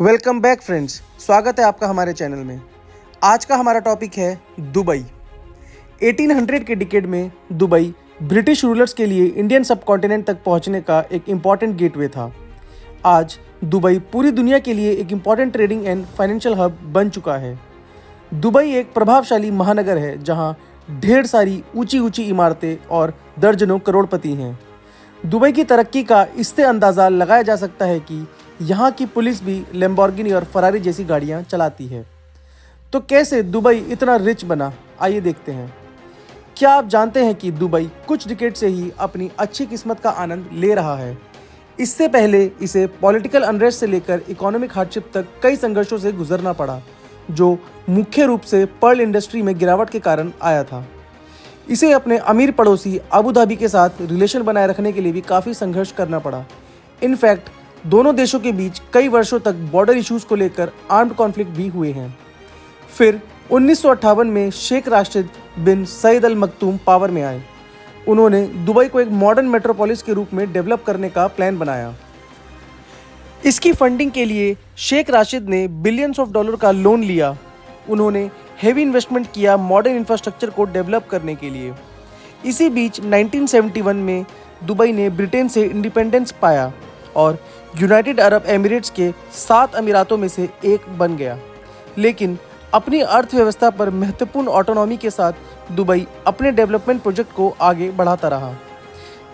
Welcome back friends, स्वागत है आपका हमारे चैनल में। आज का हमारा टॉपिक है दुबई। 1800 के डिकेड में दुबई ब्रिटिश रूलर्स के लिए इंडियन सबकॉन्टिनेंट तक पहुंचने का एक इम्पॉर्टेंट गेटवे था। आज दुबई पूरी दुनिया के लिए एक important trading and financial hub बन चुका है। दुबई एक प्रभावशाली महानगर है जहां ढेर सारी ऊंची ऊंची इमारतें और दर्जनों करोड़पति हैं। दुबई की तरक्की का इससे अंदाज़ा लगाया जा सकता है कि यहाँ की पुलिस भी लैम्बोर्गिनी और फरारी जैसी गाड़ियाँ चलाती है। तो कैसे दुबई इतना रिच बना, आइए देखते हैं। क्या आप जानते हैं कि दुबई कुछ डिकेड से ही अपनी अच्छी किस्मत का आनंद ले रहा है। इससे पहले इसे पॉलिटिकल अनरेस्ट से लेकर इकोनॉमिक हार्डशिप तक कई संघर्षों से गुजरना पड़ा, जो मुख्य रूप से पर्ल इंडस्ट्री में गिरावट के कारण आया था। इसे अपने अमीर पड़ोसी अबू धाबी के साथ रिलेशन बनाए रखने के लिए भी काफ़ी संघर्ष करना पड़ा। इनफैक्ट दोनों देशों के बीच कई वर्षों तक बॉर्डर इश्यूज को लेकर आर्म्ड कॉन्फ्लिक्ट भी हुए हैं। फिर 1958 में शेख राशिद बिन सईद अल मखदूम पावर में आए। उन्होंने दुबई को एक मॉडर्न मेट्रोपोलिस के रूप में डेवलप करने का प्लान बनाया। इसकी फंडिंग के लिए शेख राशिद ने बिलियंस ऑफ डॉलर का लोन लिया। उन्होंने हेवी इन्वेस्टमेंट किया मॉडर्न इंफ्रास्ट्रक्चर को डेवलप करने के लिए। इसी बीच 1971 में दुबई ने ब्रिटेन से इंडिपेंडेंस पाया और यूनाइटेड अरब एमिरेट्स के 7 अमीरातों में से एक बन गया। लेकिन अपनी अर्थव्यवस्था पर महत्वपूर्ण ऑटोनॉमी के साथ दुबई अपने डेवलपमेंट प्रोजेक्ट को आगे बढ़ाता रहा।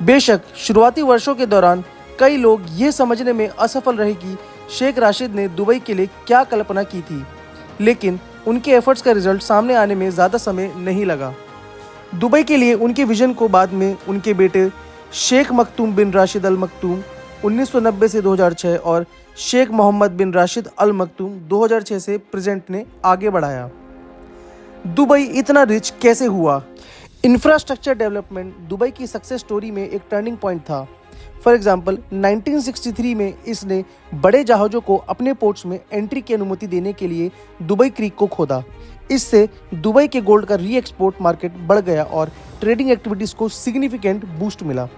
बेशक शुरुआती वर्षों के दौरान कई लोग ये समझने में असफल रहे कि शेख राशिद ने दुबई के लिए क्या कल्पना की थी, लेकिन उनके एफर्ट्स का रिजल्ट सामने आने में ज़्यादा समय नहीं लगा। दुबई के लिए उनके विजन को बाद में उनके बेटे शेख मखदूम बिन राशिद अल मखदूम 1990 से 2006 और शेख मोहम्मद बिन राशिद अल मखदूम 2006 से प्रेजेंट ने आगे बढ़ाया। दुबई इतना रिच कैसे हुआ? इंफ्रास्ट्रक्चर डेवलपमेंट दुबई की सक्सेस स्टोरी में एक टर्निंग पॉइंट था। फॉर एग्जांपल 1963 में इसने बड़े जहाज़ों को अपने पोर्ट्स में एंट्री की अनुमति देने के लिए दुबई क्रीक को खोदा। इससे दुबई के गोल्ड का री एक्सपोर्ट मार्केट बढ़ गया और ट्रेडिंग एक्टिविटीज़ को सिग्निफिकेंट बूस्ट मिला।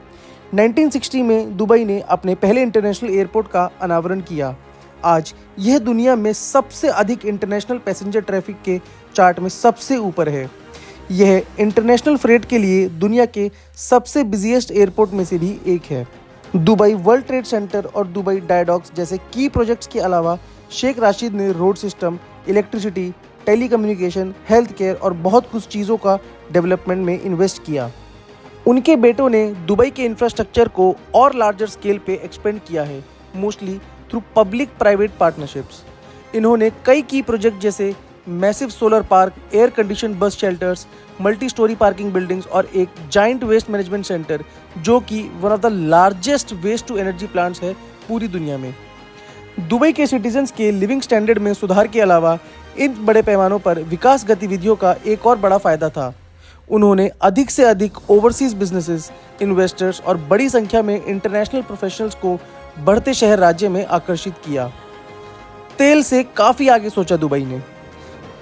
1960 में दुबई ने अपने पहले इंटरनेशनल एयरपोर्ट का अनावरण किया। आज यह दुनिया में सबसे अधिक इंटरनेशनल पैसेंजर ट्रैफिक के चार्ट में सबसे ऊपर है। यह इंटरनेशनल फ्रेट के लिए दुनिया के सबसे बिजिएस्ट एयरपोर्ट में से भी एक है। दुबई वर्ल्ड ट्रेड सेंटर और दुबई डायडॉक्स जैसे की प्रोजेक्ट्स के अलावा शेख राशिद ने road system, electricity, telecommunication, health care और बहुत कुछ चीज़ों का डेवलपमेंट में इन्वेस्ट किया। उनके बेटों ने दुबई के इंफ्रास्ट्रक्चर को और लार्जर स्केल पे एक्सपेंड किया है, mostly through public private partnerships. इन्होंने कई की प्रोजेक्ट जैसे massive solar park, air condition bus shelters, multi storey parking buildings और एक जाइंट वेस्ट मैनेजमेंट सेंटर, जो कि one of the largest waste to energy plants है पूरी दुनिया में। दुबई के सिटीजन्स के लिविंग स्टैंडर्ड में सुधार के अलावा इन बड़े पैमानों पर विकास गतिविधियों का एक और बड़ा फायदा था। उन्होंने अधिक से अधिक ओवरसीज बिजनेसेस, इन्वेस्टर्स और बड़ी संख्या में इंटरनेशनल प्रोफेशनल्स को बढ़ते शहर राज्य में आकर्षित किया। तेल से काफ़ी आगे सोचा दुबई ने।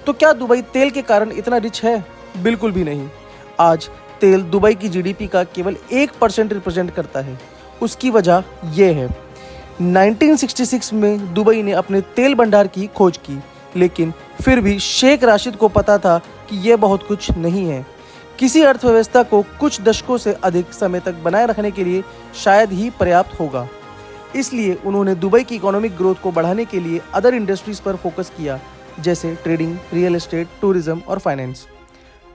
तो क्या दुबई तेल के कारण इतना रिच है? बिल्कुल भी नहीं। आज तेल दुबई की जीडीपी का केवल 1% रिप्रेजेंट करता है। उसकी वजह यह है 1966 में दुबई ने अपने तेल भंडार की खोज की, लेकिन फिर भी शेख राशिद को पता था कि यह बहुत कुछ नहीं है। किसी अर्थव्यवस्था को कुछ दशकों से अधिक समय तक बनाए रखने के लिए शायद ही पर्याप्त होगा। इसलिए उन्होंने दुबई की इकोनॉमिक ग्रोथ को बढ़ाने के लिए अदर इंडस्ट्रीज पर फोकस किया, जैसे ट्रेडिंग, रियल एस्टेट, टूरिज्म और फाइनेंस।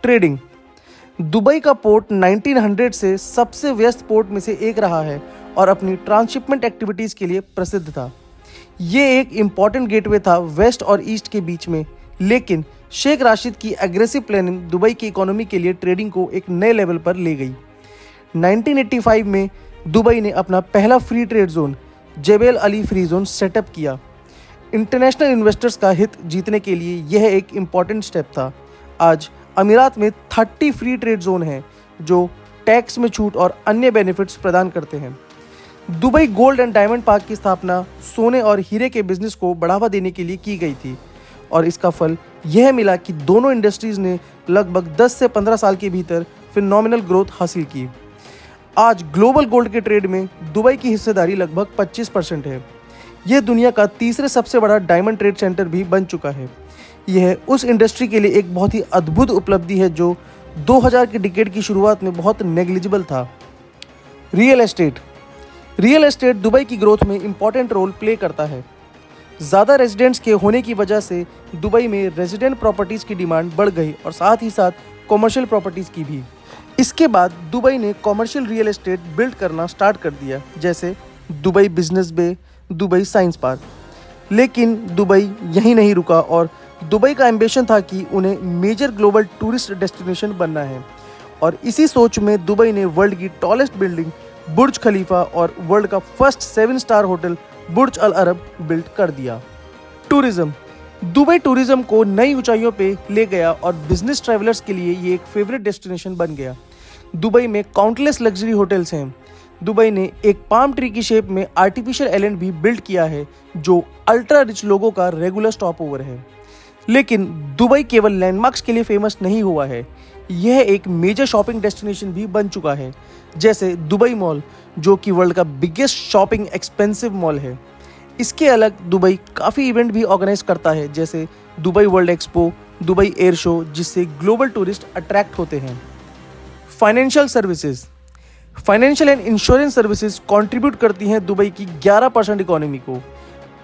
ट्रेडिंग। दुबई का पोर्ट 1900 से सबसे व्यस्त पोर्ट में से एक रहा है और अपनी ट्रांसशिपमेंट एक्टिविटीज़ के लिए प्रसिद्ध था। ये एक इम्पॉर्टेंट गेटवे था वेस्ट और ईस्ट के बीच में, लेकिन शेख राशिद की एग्रेसिव प्लानिंग दुबई की इकोनॉमी के लिए ट्रेडिंग को एक नए लेवल पर ले गई। 1985 में दुबई ने अपना पहला free trade zone जेबेल Ali free zone setup किया। इंटरनेशनल इन्वेस्टर्स का हित जीतने के लिए यह एक इम्पॉर्टेंट स्टेप था। आज अमीरात में 30 फ्री ट्रेड जोन हैं जो टैक्स में छूट और अन्य बेनिफिट्स प्रदान करते हैं। Dubai gold and diamond park की स्थापना सोने और हीरे के बिजनेस को बढ़ावा देने के लिए की गई थी और इसका फल यह मिला कि दोनों इंडस्ट्रीज़ ने लगभग 10 से 15 साल के भीतर फिनोमिनल ग्रोथ हासिल की। आज ग्लोबल गोल्ड के ट्रेड में दुबई की हिस्सेदारी लगभग 25% है। यह दुनिया का तीसरे सबसे बड़ा डायमंड ट्रेड सेंटर भी बन चुका है। यह उस इंडस्ट्री के लिए एक बहुत ही अद्भुत उपलब्धि है जो 2000 के डिकेड की शुरुआत में बहुत नेग्लिजिबल था। रियल एस्टेट दुबई की ग्रोथ में इंपॉर्टेंट रोल प्ले करता है। ज़्यादा रेजिडेंट्स के होने की वजह से दुबई में रेजिडेंट प्रॉपर्टीज़ की डिमांड बढ़ गई और साथ ही साथ कॉमर्शियल प्रॉपर्टीज़ की भी। इसके बाद दुबई ने कॉमर्शियल रियल एस्टेट बिल्ड करना स्टार्ट कर दिया, जैसे दुबई बिजनेस बे, दुबई साइंस पार्क। लेकिन दुबई यहीं नहीं रुका और दुबई का एम्बिशन था कि उन्हें मेजर ग्लोबल टूरिस्ट डेस्टिनेशन बनना है। और इसी सोच में दुबई ने वर्ल्ड की टॉलेस्ट बिल्डिंग बुर्ज खलीफा और वर्ल्ड का फर्स्ट 7 स्टार होटल बुर्ज अल अरब बिल्ड कर दिया। टूरिज्म दुबई टूरिज्म को नई ऊंचाइयों पे ले गया और बिजनेस ट्रैवलर्स के लिए ये एक फेवरेट डेस्टिनेशन बन गया। दुबई में काउंटलेस लग्जरी होटल्स हैं। दुबई ने एक पाम ट्री की शेप में आर्टिफिशियल आइलैंड भी बिल्ड किया है जो अल्ट्रा रिच लोगों का रेगुलर स्टॉप ओवर है। लेकिन दुबई केवल लैंडमार्क्स के लिए फेमस नहीं हुआ है, यह एक मेजर शॉपिंग डेस्टिनेशन भी बन चुका है, जैसे दुबई मॉल जो कि वर्ल्ड का बिगेस्ट शॉपिंग एक्सपेंसिव मॉल है। इसके अलग दुबई काफ़ी इवेंट भी ऑर्गेनाइज करता है, जैसे Dubai world expo, Dubai air show, जिससे ग्लोबल टूरिस्ट अट्रैक्ट होते हैं। Financial and insurance services contribute करती हैं दुबई की 11% इकोनॉमी को।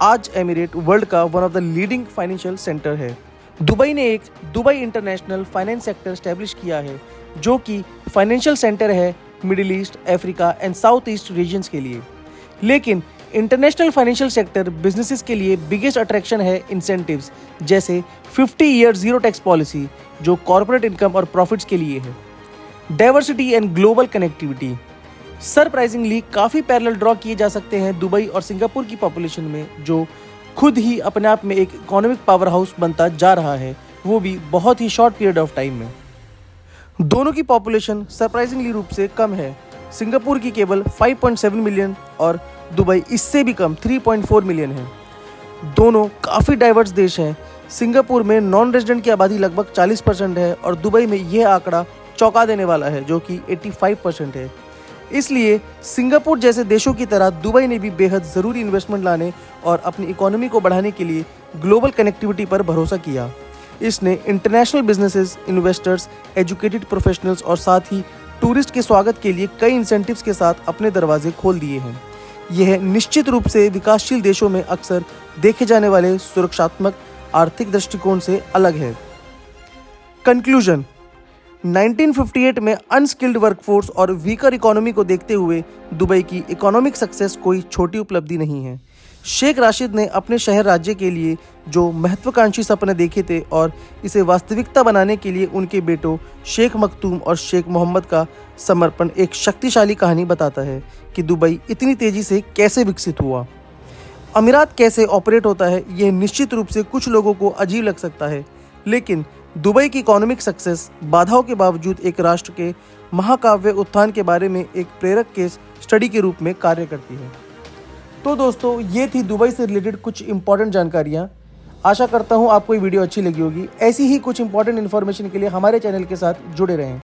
आज एमिरेट वर्ल्ड का one of the leading financial centre है। दुबई ने एक Dubai international finance sector establish किया है जो कि फाइनेंशियल सेंटर है middle east, Africa and south east regions के लिए। लेकिन इंटरनेशनल फाइनेंशियल सेक्टर बिजनेसेस के लिए बिगेस्ट अट्रैक्शन है इंसेंटिव्स, जैसे 50 ईयर जीरो टैक्स पॉलिसी जो कॉर्पोरेट इनकम और प्रॉफिट्स के लिए है। Diversity and global connectivity surprisingly काफ़ी पैरेलल ड्रॉ किए जा सकते हैं दुबई और सिंगापुर की पॉपुलेशन में, जो खुद ही अपने आप में एक इकोनॉमिक पावर हाउस बनता जा रहा है, वो भी बहुत ही शॉर्ट पीरियड ऑफ टाइम में। दोनों की पॉपुलेशन सरप्राइजिंगली रूप से कम है। सिंगापुर की केवल 5.7 मिलियन और दुबई इससे भी कम 3.4 मिलियन है। दोनों काफ़ी डाइवर्स देश हैं। सिंगापुर में नॉन रेजिडेंट की आबादी लगभग 40% है और दुबई में यह आंकड़ा चौंका देने वाला है जो कि 85% है। इसलिए सिंगापुर जैसे देशों की तरह दुबई ने भी बेहद ज़रूरी इन्वेस्टमेंट लाने और अपनी इकोनॉमी को बढ़ाने के लिए ग्लोबल कनेक्टिविटी पर भरोसा किया। इसने international businesses, investors, educated professionals और साथ ही टूरिस्ट के स्वागत के लिए कई इंसेंटिव्स के साथ अपने दरवाजे खोल दिए हैं। यह निश्चित रूप से विकासशील देशों में अक्सर देखे जाने वाले सुरक्षात्मक आर्थिक दृष्टिकोण से अलग है। कंक्लूजन 1958 में अनस्किल्ड वर्कफोर्स और वीकर इकोनॉमी को देखते हुए दुबई की इकोनॉमिक सक्सेस कोई छोटी उपलब्धि नहीं है। शेख राशिद ने अपने शहर राज्य के लिए जो महत्वाकांक्षी सपने देखे थे और इसे वास्तविकता बनाने के लिए उनके बेटों शेख मखदूम और शेख मोहम्मद का समर्पण एक शक्तिशाली कहानी बताता है कि दुबई इतनी तेज़ी से कैसे विकसित हुआ। अमीरात कैसे ऑपरेट होता है, यह निश्चित रूप से कुछ लोगों को अजीब लग सकता है, लेकिन दुबई की इकोनॉमिक सक्सेस बाधाओं के बावजूद एक राष्ट्र के महाकाव्य उत्थान के बारे में एक प्रेरक केस स्टडी के रूप में कार्य करती है। तो दोस्तों, ये थी दुबई से रिलेटेड कुछ इंपॉर्टेंट जानकारियाँ। आशा करता हूँ आपको ये वीडियो अच्छी लगी होगी। ऐसी ही कुछ इंपॉर्टेंट इन्फॉर्मेशन के लिए हमारे चैनल के साथ जुड़े रहें।